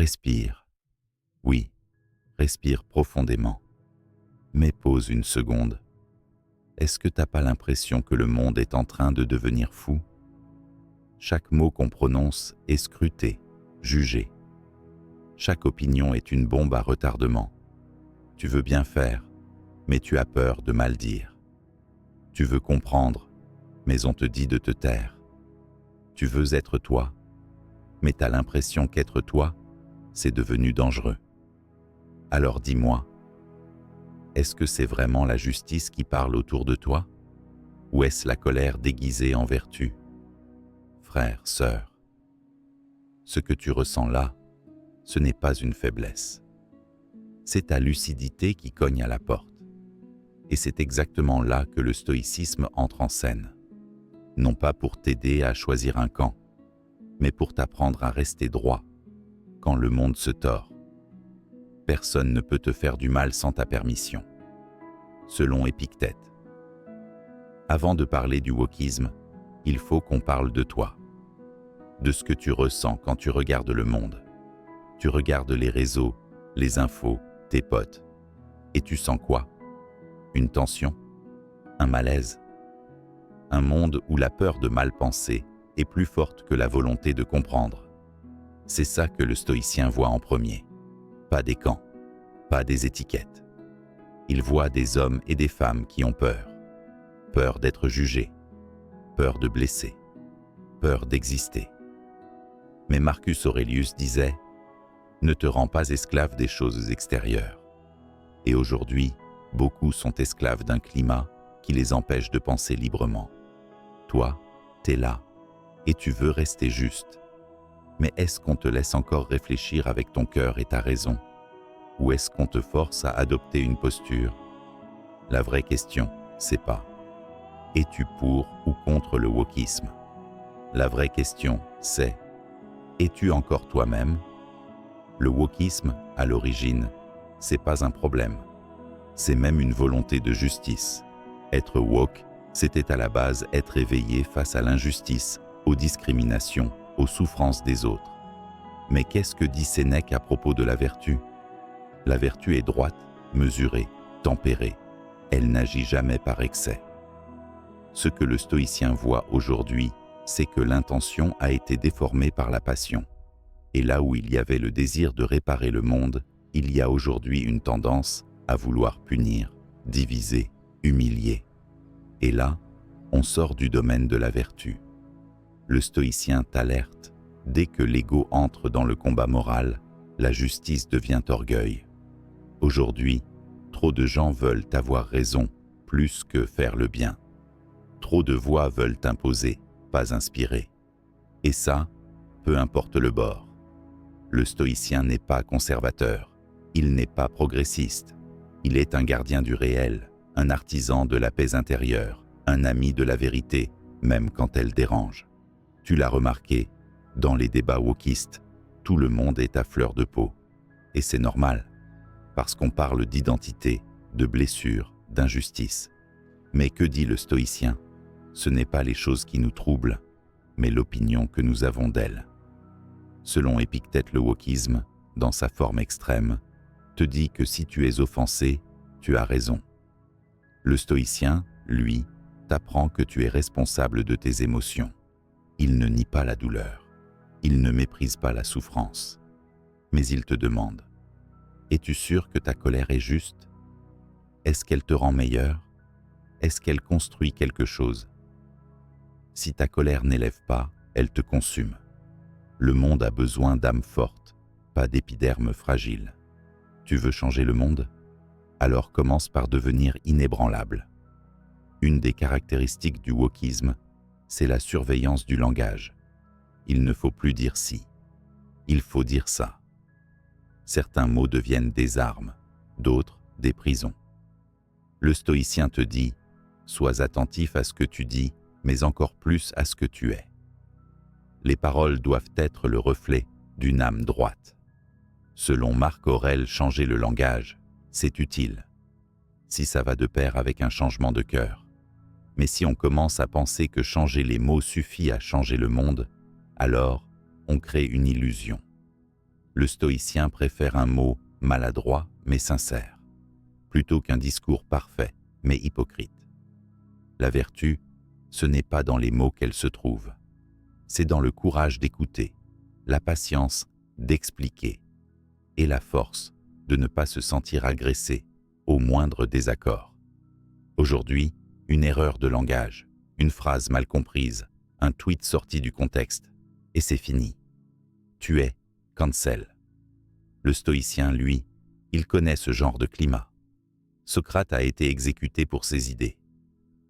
Respire. Oui, respire profondément. Mais pose une seconde. Est-ce que t'as pas l'impression que le monde est en train de devenir fou? Chaque mot qu'on prononce est scruté, jugé. Chaque opinion est une bombe à retardement. Tu veux bien faire, mais tu as peur de mal dire. Tu veux comprendre, mais on te dit de te taire. Tu veux être toi, mais t'as l'impression qu'être toi, c'est devenu dangereux. Alors dis-moi, est-ce que c'est vraiment la justice qui parle autour de toi? Ou est-ce la colère déguisée en vertu? Frère, sœur, ce que tu ressens là, ce n'est pas une faiblesse. C'est ta lucidité qui cogne à la porte. Et c'est exactement là que le stoïcisme entre en scène. Non pas pour t'aider à choisir un camp, mais pour t'apprendre à rester droit quand le monde se tord. Personne ne peut te faire du mal sans ta permission. Selon Épictète. Avant de parler du wokisme, il faut qu'on parle de toi, de ce que tu ressens quand tu regardes le monde. Tu regardes les réseaux, les infos, tes potes, et tu sens quoi? Une tension? Un malaise? Un monde où la peur de mal penser est plus forte que la volonté de comprendre. C'est ça que le stoïcien voit en premier. Pas des camps, pas des étiquettes. Il voit des hommes et des femmes qui ont peur. Peur d'être jugés, peur de blesser, peur d'exister. Mais Marcus Aurelius disait « Ne te rends pas esclave des choses extérieures ». Et aujourd'hui, beaucoup sont esclaves d'un climat qui les empêche de penser librement. Toi, t'es là, et tu veux rester juste. Mais est-ce qu'on te laisse encore réfléchir avec ton cœur et ta raison? Ou est-ce qu'on te force à adopter une posture? La vraie question, c'est pas « Es-tu pour ou contre le wokisme ?» La vraie question, c'est « Es-tu encore toi-même ?» Le wokisme, à l'origine, c'est pas un problème. C'est même une volonté de justice. Être woke, c'était à la base être éveillé face à l'injustice, aux discriminations, aux souffrances des autres. Mais qu'est-ce que dit Sénèque à propos de la vertu? La vertu est droite, mesurée, tempérée. Elle n'agit jamais par excès. Ce que le stoïcien voit aujourd'hui, c'est que l'intention a été déformée par la passion. Et là où il y avait le désir de réparer le monde, il y a aujourd'hui une tendance à vouloir punir, diviser, humilier. Et là, on sort du domaine de la vertu. Le stoïcien t'alerte, dès que l'ego entre dans le combat moral, la justice devient orgueil. Aujourd'hui, trop de gens veulent avoir raison plus que faire le bien. Trop de voix veulent imposer, pas inspirer. Et ça, peu importe le bord. Le stoïcien n'est pas conservateur, il n'est pas progressiste. Il est un gardien du réel, un artisan de la paix intérieure, un ami de la vérité, même quand elle dérange. Tu l'as remarqué, dans les débats wokistes, tout le monde est à fleur de peau. Et c'est normal, parce qu'on parle d'identité, de blessures, d'injustice. Mais que dit le stoïcien? Ce n'est pas les choses qui nous troublent, mais l'opinion que nous avons d'elles. Selon Épictète, le wokisme, dans sa forme extrême, te dit que si tu es offensé, tu as raison. Le stoïcien, lui, t'apprend que tu es responsable de tes émotions. Il ne nie pas la douleur, il ne méprise pas la souffrance, mais il te demande « Es-tu sûr que ta colère est juste? Est-ce qu'elle te rend meilleur? Est-ce qu'elle construit quelque chose? Si ta colère n'élève pas, elle te consume. Le monde a besoin d'âmes fortes, pas d'épiderme fragile. Tu veux changer le monde? Alors commence par devenir inébranlable. » Une des caractéristiques du wokisme, c'est la surveillance du langage. Il ne faut plus dire si, il faut dire ça. Certains mots deviennent des armes, d'autres des prisons. Le stoïcien te dit « Sois attentif à ce que tu dis, mais encore plus à ce que tu es. » Les paroles doivent être le reflet d'une âme droite. Selon Marc Aurèle, changer le langage, c'est utile, si ça va de pair avec un changement de cœur. Mais si on commence à penser que changer les mots suffit à changer le monde, alors on crée une illusion. Le stoïcien préfère un mot maladroit mais sincère, plutôt qu'un discours parfait mais hypocrite. La vertu, ce n'est pas dans les mots qu'elle se trouve, c'est dans le courage d'écouter, la patience d'expliquer et la force de ne pas se sentir agressé au moindre désaccord. Aujourd'hui, une erreur de langage, une phrase mal comprise, un tweet sorti du contexte, et c'est fini. Tu es cancel. Le stoïcien, lui, il connaît ce genre de climat. Socrate a été exécuté pour ses idées.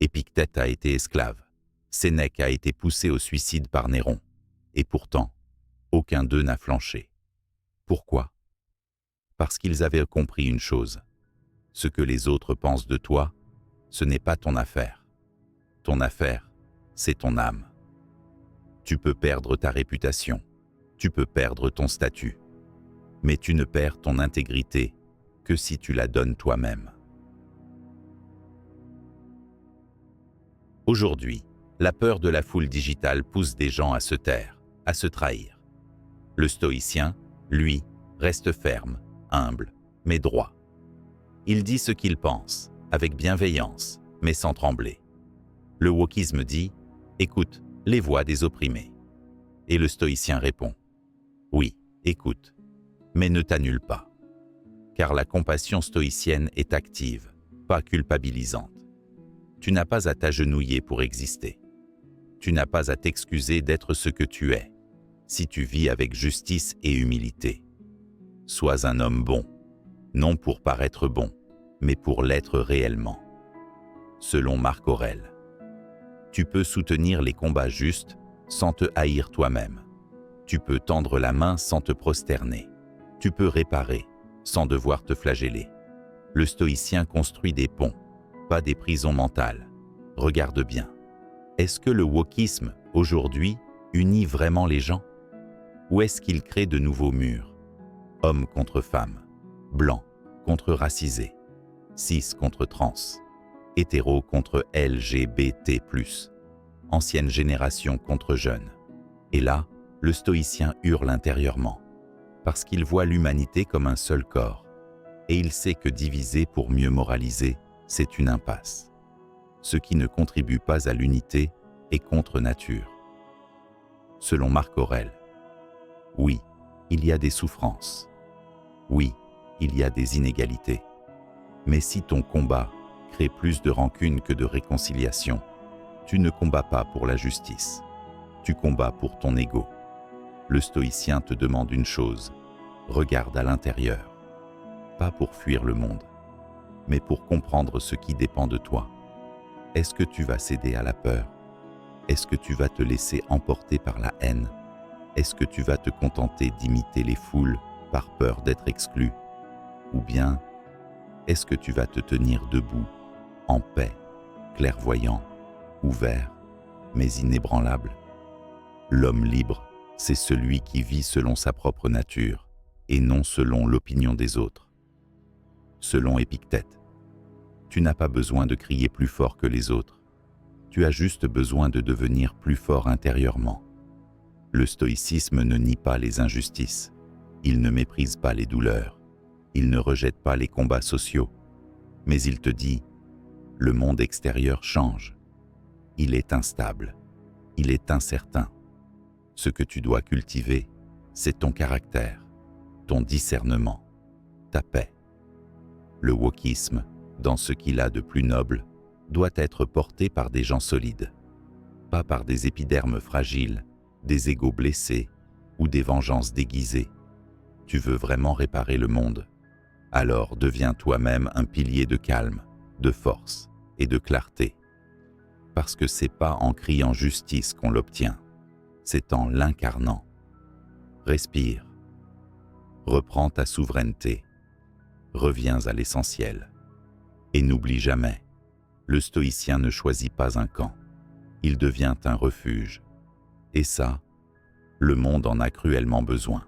Épictète a été esclave. Sénèque a été poussé au suicide par Néron. Et pourtant, aucun d'eux n'a flanché. Pourquoi? Parce qu'ils avaient compris une chose. Ce que les autres pensent de toi, ce n'est pas ton affaire. Ton affaire, c'est ton âme. Tu peux perdre ta réputation, tu peux perdre ton statut, mais tu ne perds ton intégrité que si tu la donnes toi-même. Aujourd'hui, la peur de la foule digitale pousse des gens à se taire, à se trahir. Le stoïcien, lui, reste ferme, humble, mais droit. Il dit ce qu'il pense, avec bienveillance, mais sans trembler. Le wokisme dit « Écoute les voix des opprimés ». Et le stoïcien répond « Oui, écoute, mais ne t'annule pas. » Car la compassion stoïcienne est active, pas culpabilisante. Tu n'as pas à t'agenouiller pour exister. Tu n'as pas à t'excuser d'être ce que tu es, si tu vis avec justice et humilité. Sois un homme bon, non pour paraître bon, mais pour l'être réellement. Selon Marc Aurèle, tu peux soutenir les combats justes sans te haïr toi-même. Tu peux tendre la main sans te prosterner. Tu peux réparer sans devoir te flageller. Le stoïcien construit des ponts, pas des prisons mentales. Regarde bien. Est-ce que le wokisme, aujourd'hui, unit vraiment les gens? Ou est-ce qu'il crée de nouveaux murs? Hommes contre femmes, blancs contre racisés, cis contre trans, hétéros contre LGBT+, ancienne génération contre jeunes. Et là, le stoïcien hurle intérieurement, parce qu'il voit l'humanité comme un seul corps, et il sait que diviser pour mieux moraliser, c'est une impasse. Ce qui ne contribue pas à l'unité est contre nature. Selon Marc Aurèle, oui, il y a des souffrances. Oui, il y a des inégalités. Mais si ton combat crée plus de rancune que de réconciliation, tu ne combats pas pour la justice. Tu combats pour ton ego. Le stoïcien te demande une chose, regarde à l'intérieur. Pas pour fuir le monde, mais pour comprendre ce qui dépend de toi. Est-ce que tu vas céder à la peur? Est-ce que tu vas te laisser emporter par la haine? Est-ce que tu vas te contenter d'imiter les foules par peur d'être exclu? Ou bien, est-ce que tu vas te tenir debout, en paix, clairvoyant, ouvert, mais inébranlable? L'homme libre, c'est celui qui vit selon sa propre nature, et non selon l'opinion des autres. Selon Épictète, tu n'as pas besoin de crier plus fort que les autres. Tu as juste besoin de devenir plus fort intérieurement. Le stoïcisme ne nie pas les injustices. Il ne méprise pas les douleurs. Il ne rejette pas les combats sociaux. Mais il te dit, le monde extérieur change. Il est instable. Il est incertain. Ce que tu dois cultiver, c'est ton caractère, ton discernement, ta paix. Le wokisme, dans ce qu'il a de plus noble, doit être porté par des gens solides, pas par des épidermes fragiles, des égos blessés ou des vengeances déguisées. Tu veux vraiment réparer le monde? Alors deviens toi-même un pilier de calme, de force et de clarté. Parce que c'est pas en criant justice qu'on l'obtient, c'est en l'incarnant. Respire. Reprends ta souveraineté. Reviens à l'essentiel. Et n'oublie jamais, le stoïcien ne choisit pas un camp. Il devient un refuge. Et ça, le monde en a cruellement besoin.